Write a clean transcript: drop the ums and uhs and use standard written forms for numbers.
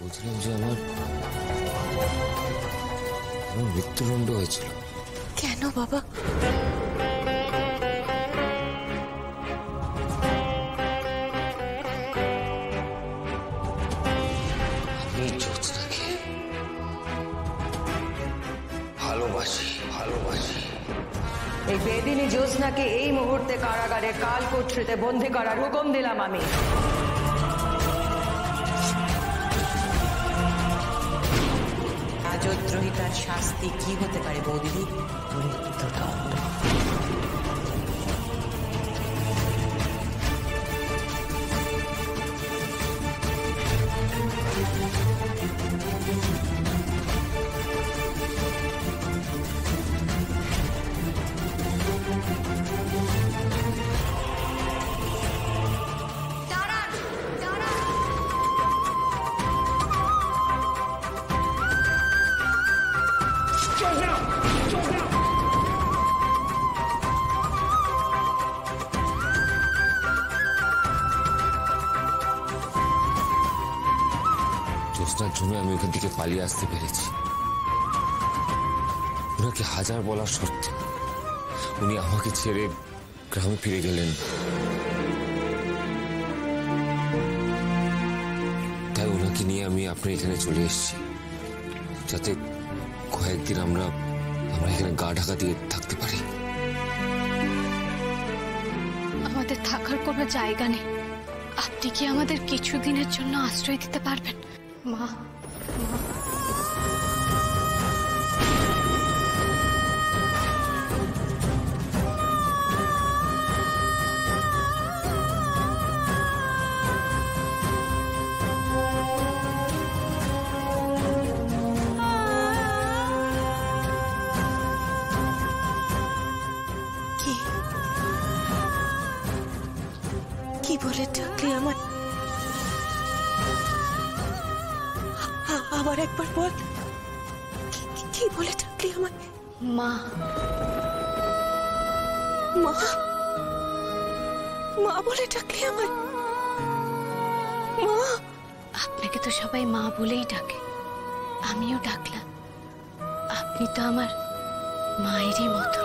বলছিলাম যে আমার মৃত্যুদণ্ড হয়েছিল। কেন বাবা? আমি জ্যোৎস্নাকে ভালোবাসি। এই বেদিনী জ্যোৎস্নাকে এই মুহূর্তে কারাগারে কালকূট্রিতে বন্দী করার হুকুম দিলাম আমি। রাজদ্রোহিতার শাস্তি কি হতে পারে বৌদিদি? মৃত্যুদণ্ড। জ্যোৎস্নার জন্য আমি ওখান থেকে পালিয়ে আসতে পেরেছি। ওনাকে হাজার বলার সত্ত্বে উনি আমাকে ছেড়ে গ্রামে ফিরে গেলেন। তাই ওনাকে নিয়ে আমি আপনার এখানে চলে এসেছি, যাতে কয়েকদিন আমরা এখানে গা ঢাকা দিয়ে থাকতে পারি। আমাদের থাকার কোনো জায়গা নেই, আপনি কি আমাদের কিছুদিনের জন্য আশ্রয় দিতে পারবেন? মা, কি বলে ডাকলি আমার? আবার একবার বল, কি বলে ডাকলি আমার? মা, মা, মা বলে ডাকলি আমার? মা, আপনাকে তো সবাই মা বলেই ডাকে, আমিও ডাকলাম। আপনি তো আমার মায়েরই মতো।